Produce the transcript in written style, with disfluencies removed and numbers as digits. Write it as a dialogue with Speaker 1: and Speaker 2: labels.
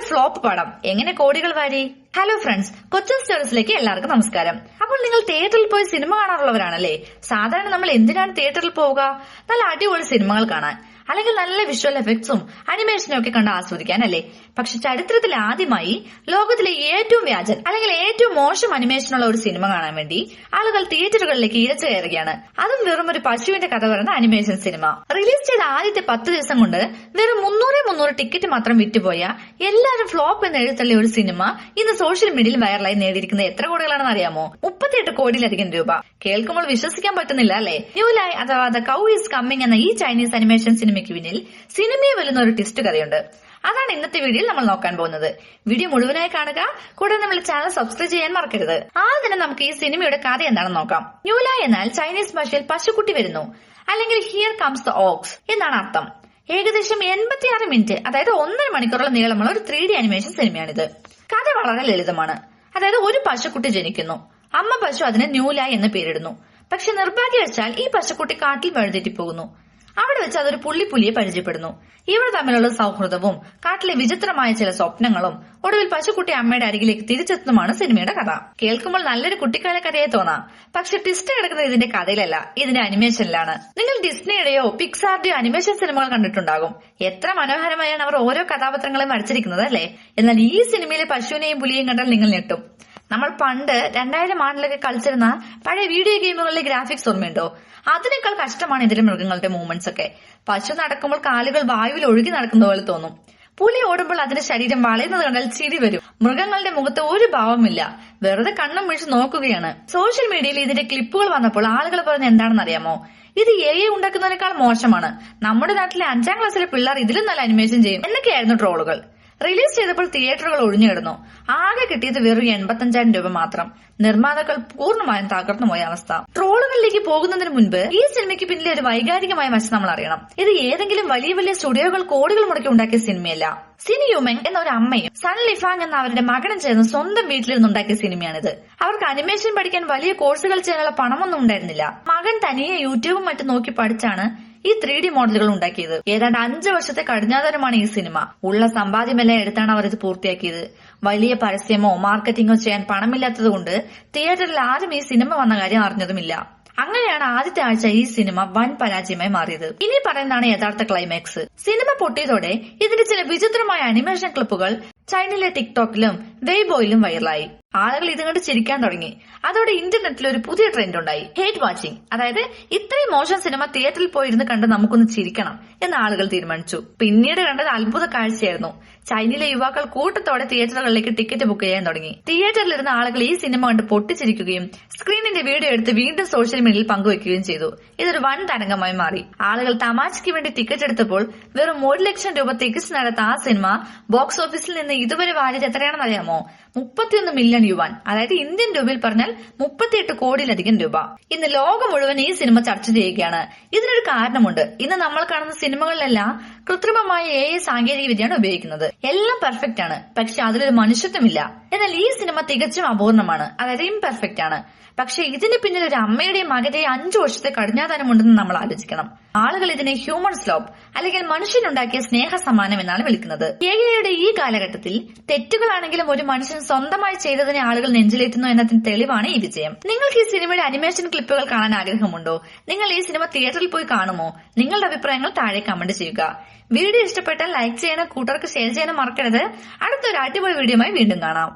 Speaker 1: Flop പടം എങ്ങനെ കോടികൾ വാരി? ഹലോ ഫ്രണ്ട്സ്, കൊച്ചിൻ സ്റ്റോറീസിലേക്ക് എല്ലാവർക്കും നമസ്കാരം. അപ്പോൾ നിങ്ങൾ തിയേറ്ററിൽ പോയി സിനിമ കാണാറുള്ളവരാണല്ലേ? സാധാരണ നമ്മൾ എന്തിനാണ് തിയേറ്ററിൽ പോവുക? നല്ല അടിപൊളി സിനിമകൾ കാണാൻ, അല്ലെങ്കിൽ നല്ല വിഷ്വൽ എഫക്ട്സും അനിമേഷനും ഒക്കെ കണ്ട് ആസ്വദിക്കാനല്ലേ? പക്ഷെ ചരിത്രത്തിൽ ആദ്യമായി ലോകത്തിലെ ഏറ്റവും വ്യാജൻ അല്ലെങ്കിൽ ഏറ്റവും മോശം അനിമേഷനുള്ള ഒരു സിനിമ കാണാൻ വേണ്ടി ആളുകൾ തിയേറ്ററുകളിലേക്ക് ഇരച്ചു കയറുകയാണ്. അതും വെറും ഒരു പശുവിന്റെ കഥ പറയുന്ന അനിമേഷൻ സിനിമ. റിലീസ് ചെയ്ത ആദ്യത്തെ 10 ദിവസം കൊണ്ട് വെറും 300 ടിക്കറ്റ് മാത്രം വിറ്റുപോയ എല്ലാവരും ഫ്ലോപ്പ് എന്ന് എഴുത്തള്ളിയ ഒരു സിനിമ ഇന്ന് സോഷ്യൽ മീഡിയയിൽ വൈറലായി നേടിയിരിക്കുന്നത് എത്ര കോടികളാണെന്ന് അറിയാമോ? 38 കോടിയിലധികം രൂപ. കേൾക്കുമ്പോൾ വിശ്വസിക്കാൻ പറ്റുന്നില്ല അല്ലെ? ന്യൂ ലൈ അഥവാ ദ കൗ ഈസ് കമ്മിങ് എന്ന ഈ ചൈനീസ് അനിമേഷൻ സിനിമയ്ക്ക് പിന്നിൽ സിനിമയെ വെല്ലുന്ന ഒരു ട്വിസ്റ്റ് കഥയുണ്ട്. അതാണ് ഇന്നത്തെ വീഡിയോയിൽ നമ്മൾ നോക്കാൻ പോകുന്നത്. വീഡിയോ മുഴുവനായി കാണുക, കൂടാതെ നമ്മുടെ ചാനൽ സബ്സ്ക്രൈബ് ചെയ്യാൻ മറക്കരുത്. ആദ്യം തന്നെ നമുക്ക് ഈ സിനിമയുടെ കഥ എന്താണെന്ന് നോക്കാം. ന്യൂ ലൈ എന്നാൽ ചൈനീസ് ഭാഷയിൽ പശുക്കുട്ടി വരുന്നു, അല്ലെങ്കിൽ ഹിയർ കംസ് ദ ഓക്സ് എന്നാണ് അർത്ഥം. ഏകദേശം 86 മിനിറ്റ്, അതായത് 1.5 മണിക്കൂറോളം നീളമുള്ള ഒരു 3D അനിമേഷൻ സിനിമയാണിത്. കഥ വളരെ ലളിതമാണ്. അതായത് ഒരു പശുക്കുട്ടി ജനിക്കുന്നു, അമ്മ പശു അതിന് ന്യൂ ലൈ എന്ന് പേരിടുന്നു. പക്ഷെ നിർഭാഗ്യവശാൽ ഈ പശുക്കുട്ടി കാട്ടിൽ വഴുതെറ്റിപ്പോകുന്നു. അവിടെ വെച്ച് അതൊരു പുള്ളിപ്പുലിയെ പരിചയപ്പെടുന്നു. ഇവർ തമ്മിലുള്ള സൗഹൃദവും കാട്ടിലെ വിചിത്രമായ ചില സ്വപ്നങ്ങളും ഒടുവിൽ പശുക്കുട്ടി അമ്മയുടെ അരികിലേക്ക് തിരിച്ചെത്തുന്നതാണ് സിനിമയുടെ കഥ. കേൾക്കുമ്പോൾ നല്ലൊരു കുട്ടിക്കാല കഥയെ തോന്നാം, പക്ഷെ ട്വിസ്റ്റ് കിടക്കുന്നത് ഇതിന്റെ കഥയിലല്ല, ഇതിന്റെ അനിമേഷനിലാണ്. നിങ്ങൾ ഡിസ്നിയുടെയോ പിക്സാറിന്റെയോ അനിമേഷൻ സിനിമകൾ കണ്ടിട്ടുണ്ടാകും. എത്ര മനോഹരമായാണ് അവർ ഓരോ കഥാപാത്രങ്ങളെയും വരച്ചിരിക്കുന്നത് അല്ലെ? എന്നാൽ ഈ സിനിമയിലെ പശുവിനെയും പുലിയെയും കണ്ടാൽ നിങ്ങൾ ഞെട്ടും. നമ്മൾ പണ്ട് 2000 ആണ്ടിലൊക്കെ കളിച്ചിരുന്ന പഴയ വീഡിയോ ഗെയിമുകളിലെ ഗ്രാഫിക്സ് ഓർമ്മയുണ്ടോ? അതിനേക്കാൾ കഷ്ടമാണ് ഇതിലെ മൃഗങ്ങളുടെ മൂവ്മെന്റ്സ് ഒക്കെ. പശു നടക്കുമ്പോൾ കാലുകൾ വായുവിൽ ഒഴുകി നടക്കുന്ന പോലെ തോന്നും. പുലി ഓടുമ്പോൾ അതിന്റെ ശരീരം വളയുന്നത് കണ്ടാൽ ചിരി വരും. മൃഗങ്ങളുടെ മുഖത്ത് ഒരു ഭാവമില്ല, വെറുതെ കണ്ണും മിഴിച്ച് നോക്കുകയാണ്. സോഷ്യൽ മീഡിയയിൽ ഇതിന്റെ ക്ലിപ്പുകൾ വന്നപ്പോൾ ആളുകൾ പറഞ്ഞ എന്താണെന്ന് അറിയാമോ? ഇത് AI ഉണ്ടാക്കുന്നതിനേക്കാൾ മോശമാണ്. നമ്മുടെ നാട്ടിലെ 5ാം ക്ലാസ്സിലെ പിള്ളേർ ഇതിലും നല്ല അനിമേഷൻ ചെയ്യും എന്നൊക്കെയായിരുന്നു ട്രോളുകൾ. റിലീസ് ചെയ്തപ്പോൾ തിയേറ്ററുകൾ ഒഴിഞ്ഞുകിടന്നു. ആകെ കിട്ടിയത് വെറും 85,000 രൂപ മാത്രം. നിർമ്മാതാക്കൾ പൂർണ്ണമായും തകർന്നുപോയ അവസ്ഥ. ട്രോളുകളിലേക്ക് പോകുന്നതിന് മുൻപ് ഈ സിനിമയ്ക്ക് പിന്നിലെ ഒരു വൈകാരികമായ വശം നമ്മൾ അറിയണം. ഇത് ഏതെങ്കിലും വലിയ വലിയ സ്റ്റുഡിയോകൾ കോടികൾ മുടക്കി ഉണ്ടാക്കിയ സിനിമയല്ല. സിനി യുമെങ് എന്ന ഒരു അമ്മയും സൺ ലിഫാങ് എന്ന അവരുടെ മകനും ചേർന്ന് സ്വന്തം വീട്ടിലിരുന്ന് ഉണ്ടാക്കിയ സിനിമയാണിത്. അവർക്ക് അനിമേഷൻ പഠിക്കാൻ വലിയ കോഴ്സുകൾ ചെയ്യാനുള്ള പണമൊന്നും ഉണ്ടായിരുന്നില്ല. മകൻ തനിയെ യൂട്യൂബും മറ്റും നോക്കി പഠിച്ചാണ് ഈ 3D മോഡലുകൾ ഉണ്ടാക്കിയത്. ഏതാണ്ട് 5 വർഷത്തെ കഠിനാധ്വാനമാണ് ഈ സിനിമ. ഉള്ള സമ്പാദ്യമെല്ലാം എടുത്താണ് അവർ ഇത് പൂർത്തിയാക്കിയത്. വലിയ പരസ്യമോ മാർക്കറ്റിംഗോ ചെയ്യാൻ പണമില്ലാത്തതുകൊണ്ട് തിയേറ്ററിൽ ആരും ഈ സിനിമ വന്ന കാര്യം അറിഞ്ഞതുമില്ല. അങ്ങനെയാണ് ആദ്യത്തെ ആഴ്ച ഈ സിനിമ വൻ പരാജയമായി മാറിയത്. ഇനി പറയുന്നതാണ് യഥാർത്ഥ ക്ലൈമാക്സ്. സിനിമ പൊട്ടിയതോടെ ഇതിന്റെ ചില വിചിത്രമായ അനിമേഷൻ ക്ലിപ്പുകൾ ചൈനയിലെ ടിക്ടോക്കിലും വെയ്ബോയിലും വൈറലായി. ആളുകൾ ഇത് കണ്ട് ചിരിക്കാൻ തുടങ്ങി. അതോടെ ഇന്റർനെറ്റിൽ ഒരു പുതിയ ട്രെൻഡ് ഉണ്ടായി, ഹേറ്റ് വാച്ചിങ്. അതായത് ഇത്രയും മോശം സിനിമ തിയേറ്ററിൽ പോയിരുന്ന് കണ്ട് നമുക്കൊന്ന് ചിരിക്കണം എന്ന് ആളുകൾ തീരുമാനിച്ചു. പിന്നീട് കണ്ടത് അത്ഭുത കാഴ്ചയായിരുന്നു. ചൈനയിലെ യുവാക്കൾ കൂട്ടത്തോടെ തിയേറ്ററുകളിലേക്ക് ടിക്കറ്റ് ബുക്ക് ചെയ്യാൻ തുടങ്ങി. തിയേറ്ററിലിരുന്ന ആളുകൾ ഈ സിനിമ കണ്ട് പൊട്ടിച്ചിരിക്കുകയും സ്ക്രീനിന്റെ വീഡിയോ എടുത്ത് വീണ്ടും സോഷ്യൽ മീഡിയയിൽ പങ്കുവയ്ക്കുകയും ചെയ്തു. ഇതൊരു വൻ തരംഗമായി മാറി. ആളുകൾ തമാശയ്ക്ക് വേണ്ടി ടിക്കറ്റ് എടുത്തപ്പോൾ വെറും 1 ലക്ഷം രൂപ തികച്ചുനടത്ത ആ സിനിമ ബോക്സ് ഓഫീസിൽ നിന്ന് ഇതുവരെ വാരിയത് എത്രയാണെന്ന് അറിയാമോ? 31 മില്യൺ യുവാൻ, അതായത് ഇന്ത്യൻ രൂപയിൽ പറഞ്ഞാൽ 38 കോടിയിലധികം രൂപ. ഇന്ന് ലോകം മുഴുവൻ ഈ സിനിമ ചർച്ച ചെയ്യുകയാണ്. ഇതിനൊരു കാരണമുണ്ട്. ഇന്ന് നമ്മൾ കാണുന്ന സിനിമകളിലെല്ലാം കൃത്രിമമായ AI സാങ്കേതിക വിദ്യയാണ് ഉപയോഗിക്കുന്നത്. എല്ലാം പെർഫെക്റ്റ് ആണ്, പക്ഷെ അതിലൊരു മനുഷ്യത്വമില്ല. എന്നാൽ ഈ സിനിമ തികച്ചും അപൂർണമാണ്, അതായത് ഇംപെർഫെക്റ്റ് ആണ്. പക്ഷെ ഇതിന് പിന്നിൽ ഒരു അമ്മയുടെയും മകന്റെയും 5 വർഷത്തെ കഠിനാധ്വാനമുണ്ടെന്ന് നമ്മൾ ആലോചിക്കണം. ആളുകൾ ഇതിനെ ഹ്യൂമൻ സ്ലോപ്പ് അല്ലെങ്കിൽ മനുഷ്യനുണ്ടാക്കിയ സ്നേഹ സമ്മാനം എന്നാണ് വിളിക്കുന്നത്. AI-യുടെ ഈ കാലഘട്ടത്തിൽ തെറ്റുകളാണെങ്കിലും ഒരു മനുഷ്യൻ സ്വന്തമായി ചെയ്തതിനെ ആളുകൾ നെഞ്ചിലേറ്റുന്നു എന്നതിന് തെളിവാണ് ഈ വിജയം. നിങ്ങൾക്ക് ഈ സിനിമയുടെ അനിമേഷൻ ക്ലിപ്പുകൾ കാണാൻ ആഗ്രഹമുണ്ടോ? നിങ്ങൾ ഈ സിനിമ തിയേറ്ററിൽ പോയി കാണുമോ? നിങ്ങളുടെ അഭിപ്രായങ്ങൾ താഴെ കമന്റ് ചെയ്യുക. വീഡിയോ ഇഷ്ടപ്പെട്ടാൽ ലൈക്ക് ചെയ്യാനും കൂട്ടുകാർക്ക് ഷെയർ ചെയ്യാനും മറക്കരുത്. അടുത്തൊരു അടിപൊളി വീഡിയോയുമായി വീണ്ടും കാണാം.